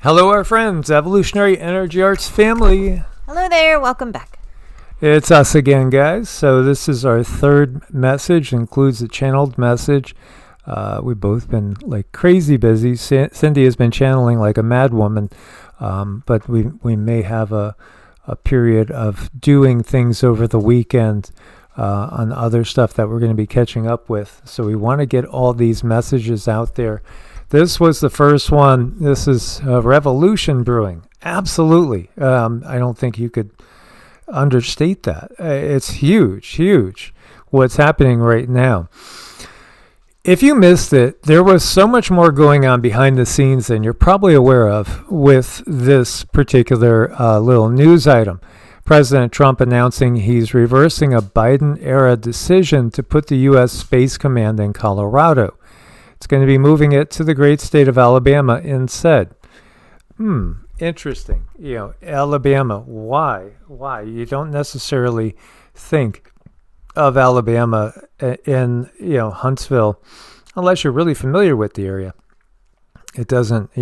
Hello, our friends, Evolutionary Energy Arts family. Hello there, welcome back. It's us again, guys. So this is our third message, includes a channeled message. We've both been like crazy busy. Cindy has been channeling like a mad woman, but we may have a period of doing things over the weekend on other stuff that we're going to be catching up with. So we want to get all these messages out there. This was the first one. This is revolution brewing. Absolutely. I don't think you could understate that. It's huge what's happening right now. If you missed it, there was so much more going on behind the scenes than you're probably aware of with this particular little news item. President Trump announcing he's reversing a Biden-era decision to put the U.S. Space Command in Colorado. It's going to be moving it to the great state of Alabama instead. Interesting. Alabama. Why? You don't necessarily think of Alabama in, Huntsville, unless you're really familiar with the area. It doesn't,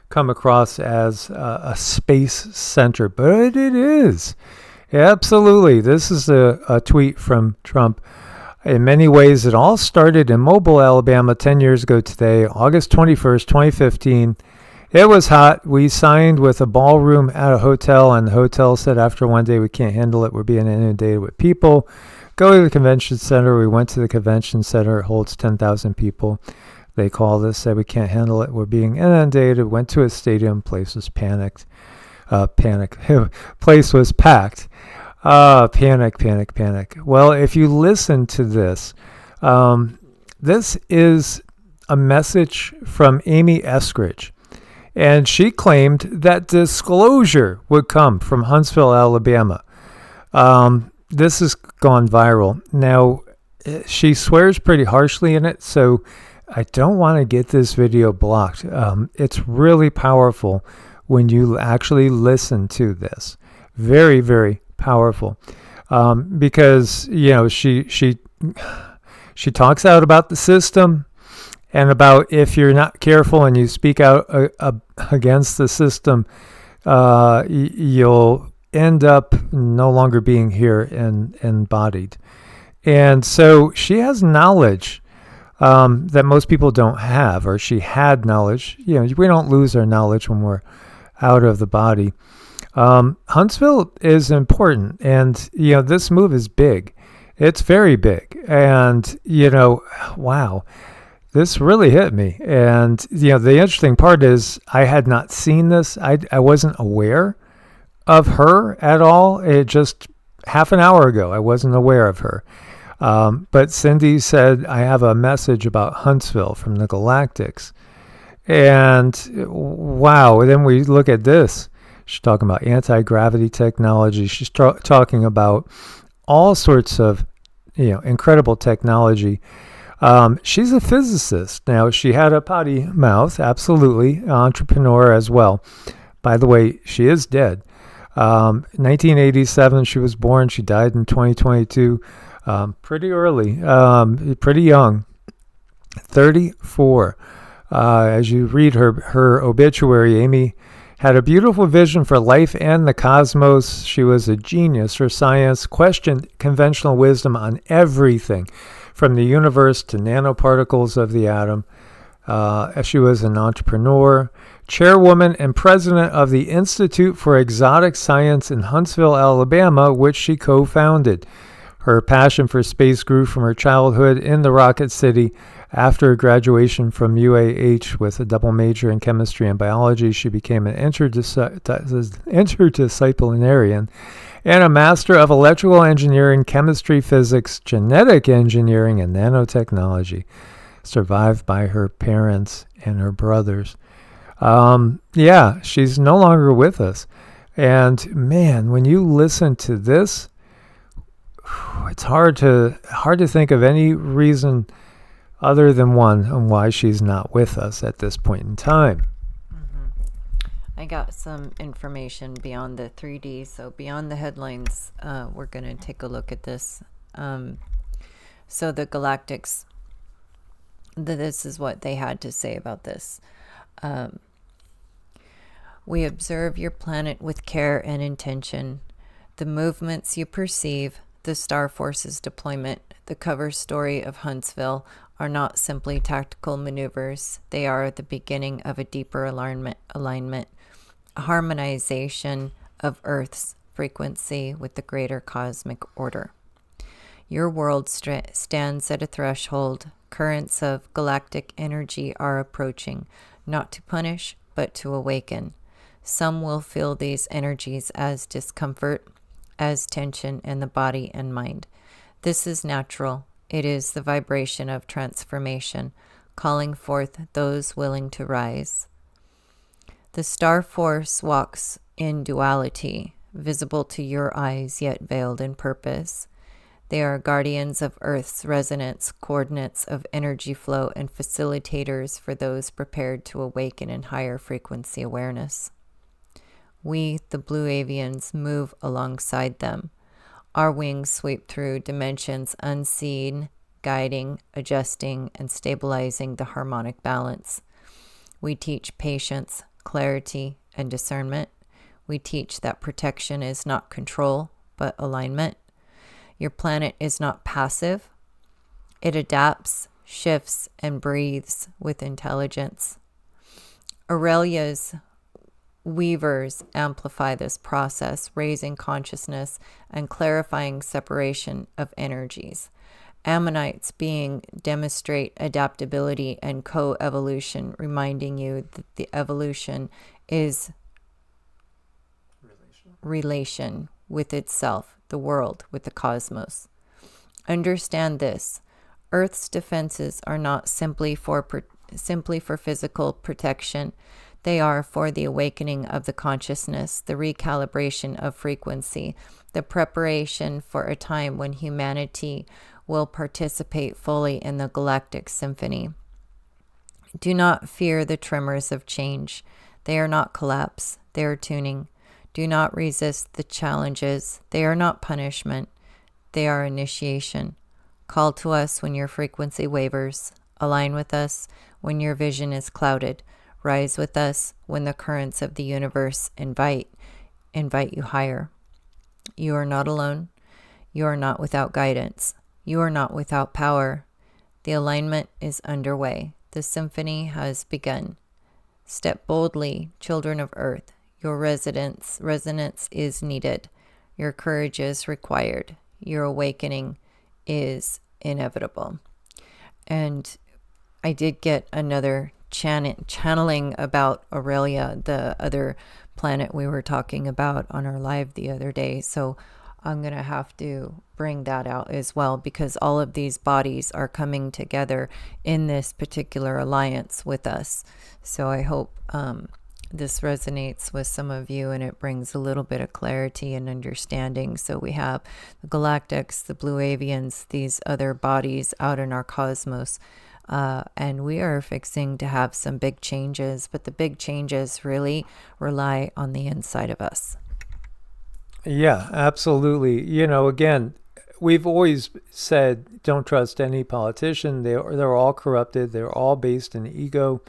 come across as a space center, but it is. Absolutely. This is a tweet from Trump. In many ways, it all started in Mobile, Alabama 10 years ago today, August 21st, 2015. It was hot. We signed with a ballroom at a hotel, and the hotel said after one day, we can't handle it. We're being inundated with people. Go to the convention center. We went to the convention center. It holds 10,000 people. They called us, said we can't handle it. We're being inundated. Went to a stadium. Place was panicked. Place was packed. Panic. Well, if you listen to this, this is a message from Amy Eskridge. And she claimed that disclosure would come from Huntsville, Alabama. This has gone viral. Now, she swears pretty harshly in it, so I don't want to get this video blocked. It's really powerful when you actually listen to this. Very, very powerful. Because, she talks out about the system and about if you're not careful and you speak out against the system, you'll end up no longer being here and embodied. And so she has knowledge that most people don't have, or she had knowledge. We don't lose our knowledge when we're out of the body. Huntsville is important, and this move is big. It's very big, and wow, this really hit me. And the interesting part is I had not seen this. I wasn't aware of her at all. It just half an hour ago I wasn't aware of her. But Cindy said, I have a message about Huntsville from the Galactics. And wow, then we look at this. She's talking about anti-gravity technology. She's talking about all sorts of, incredible technology. She's a physicist. Now, she had a potty mouth, absolutely, entrepreneur as well. By the way, she is dead. 1987, she was born. She died in 2022. Pretty early, pretty young, 34. As you read her obituary, Amy had a beautiful vision for life and the cosmos. She was a genius for science, questioned conventional wisdom on everything, from the universe to nanoparticles of the atom. She was an entrepreneur, chairwoman and president of the Institute for Exotic Science in Huntsville, Alabama, which she co-founded. Her passion for space grew from her childhood in the Rocket City. After graduation from UAH with a double major in chemistry and biology, she became an interdisciplinarian and a master of electrical engineering, chemistry, physics, genetic engineering, and nanotechnology. Survived by her parents and her brothers. She's no longer with us. And man, when you listen to this, it's hard to think of any reason other than one on why she's not with us at this point in time. I got some information beyond the 3D, so beyond the headlines, we're going to take a look at this. So the Galactics, this is what they had to say about this. We observe your planet with care and intention. The movements you perceive, the Star Force's deployment, the cover story of Huntsville, are not simply tactical maneuvers. They are the beginning of a deeper alignment, a harmonization of Earth's frequency with the greater cosmic order. Your world stands at a threshold. Currents of galactic energy are approaching, not to punish, but to awaken. Some will feel these energies as discomfort, as tension in the body and mind. This is natural. It is the vibration of transformation, calling forth those willing to rise. The Star Force walks in duality, visible to your eyes yet veiled in purpose. They are guardians of Earth's resonance, coordinates of energy flow, and facilitators for those prepared to awaken in higher frequency awareness. We, the blue avians, move alongside them. Our wings sweep through dimensions unseen, guiding, adjusting, and stabilizing the harmonic balance. We teach patience, clarity, and discernment. We teach that protection is not control, but alignment. Your planet is not passive. It adapts, shifts, and breathes with intelligence. Aurelia's weavers amplify this process, raising consciousness and clarifying separation of energies. Ammonites being demonstrate adaptability and co-evolution, reminding you that the evolution is relation with itself, the world with the cosmos. Understand this. Earth's defenses are not simply for physical protection. They are for the awakening of the consciousness, the recalibration of frequency, the preparation for a time when humanity will participate fully in the galactic symphony. Do not fear the tremors of change. They are not collapse. They are tuning. Do not resist the challenges. They are not punishment. They are initiation. Call to us when your frequency wavers. Align with us when your vision is clouded. Rise with us when the currents of the universe invite you higher. You are not alone. You are not without guidance. You are not without power. The alignment is underway. The symphony has begun. Step boldly, children of Earth. Your resonance is needed. Your courage is required. Your awakening is inevitable. And I did get another channeling about Aurelia, the other planet we were talking about on our live the other day. So I'm going to have to bring that out as well, because all of these bodies are coming together in this particular alliance with us. So I hope this resonates with some of you and it brings a little bit of clarity and understanding. So we have the galactics, the blue avians, these other bodies out in our cosmos. And we are fixing to have some big changes, but the big changes really rely on the inside of us. Yeah, absolutely. You know, again, we've always said don't trust any politician. They're all corrupted. They're all based in ego.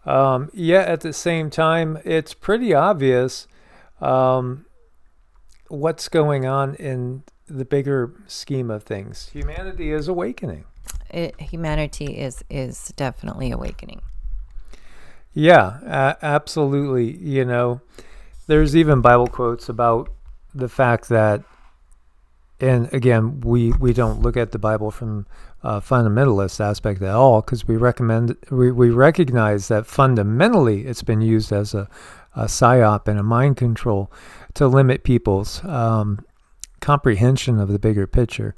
Yet at the same time, it's pretty obvious what's going on in the bigger scheme of things. Humanity is awakening. Humanity is definitely awakening. Yeah, absolutely. You know, there's even Bible quotes about the fact that, and again, we don't look at the Bible from a fundamentalist aspect at all, because we recognize that fundamentally it's been used as a psyop and a mind control to limit people's comprehension of the bigger picture.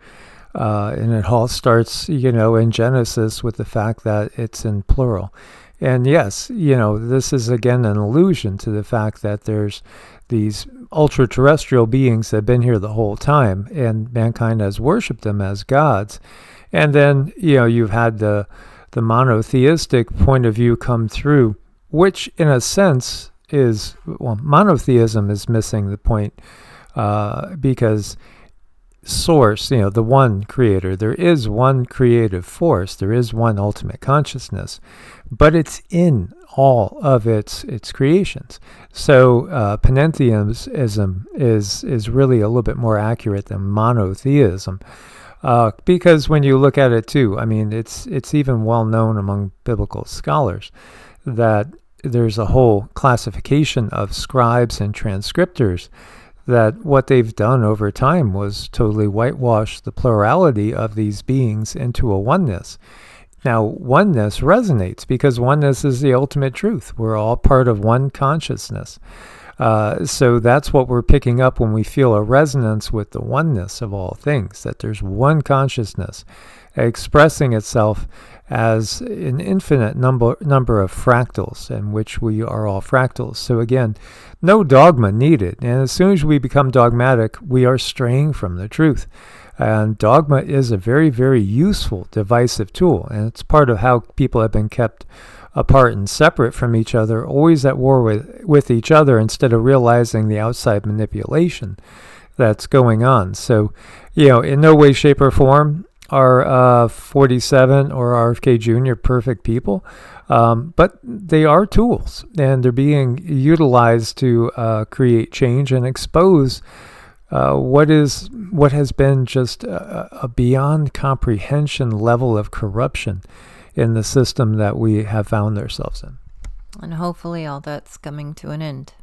And it all starts, you know, in Genesis with the fact that it's in plural. And yes, you know, this is again an allusion to the fact that there's these ultra-terrestrial beings that have been here the whole time, and mankind has worshipped them as gods. And then, you know, you've had the monotheistic point of view come through, which in a sense is, well, monotheism is missing the point, because source, the one creator. There is one creative force. There is one ultimate consciousness, but it's in all of its creations. So panentheism is really a little bit more accurate than monotheism, because when you look at it too, it's even well known among biblical scholars that there's a whole classification of scribes and transcriptors that what they've done over time was totally whitewash the plurality of these beings into a oneness. Now, oneness resonates because oneness is the ultimate truth. We're all part of one consciousness. So that's what we're picking up when we feel a resonance with the oneness of all things, that there's one consciousness expressing itself as an infinite number of fractals, in which we are all fractals. So again, no dogma needed. And as soon as we become dogmatic, we are straying from the truth. And dogma is a very, very useful divisive tool. And it's part of how people have been kept apart and separate from each other, always at war with each other, instead of realizing the outside manipulation that's going on. So, in no way, shape, or form are 47 or RFK Jr. perfect people, but they are tools, and they're being utilized to create change and expose what has been just a beyond comprehension level of corruption in the system that we have found ourselves in. And hopefully all that's coming to an end.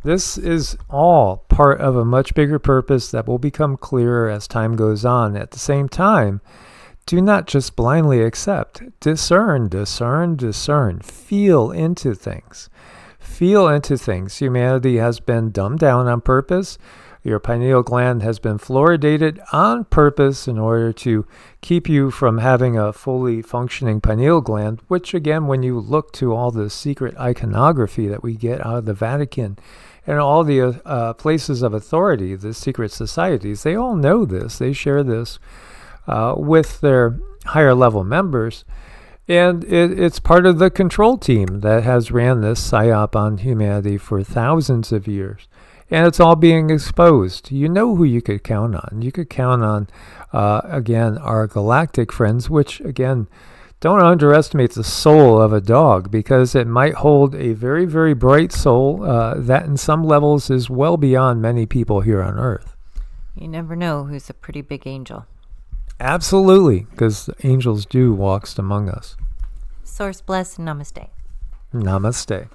This is all part of a much bigger purpose that will become clearer as time goes on. At the same time, do not just blindly accept. Discern. Feel into things. Humanity has been dumbed down on purpose. Your pineal gland has been fluoridated on purpose in order to keep you from having a fully functioning pineal gland, which again, when you look to all the secret iconography that we get out of the Vatican and all the places of authority, the secret societies, they all know this. They share this with their higher level members. And it's part of the control team that has ran this psyop on humanity for thousands of years. And it's all being exposed. You know who you could count on. You could count on, again, our galactic friends, which, again, don't underestimate the soul of a dog, because it might hold a very, very bright soul that in some levels is well beyond many people here on Earth. You never know who's a pretty big angel. Absolutely, because angels do walk among us. Source bless and namaste. Namaste.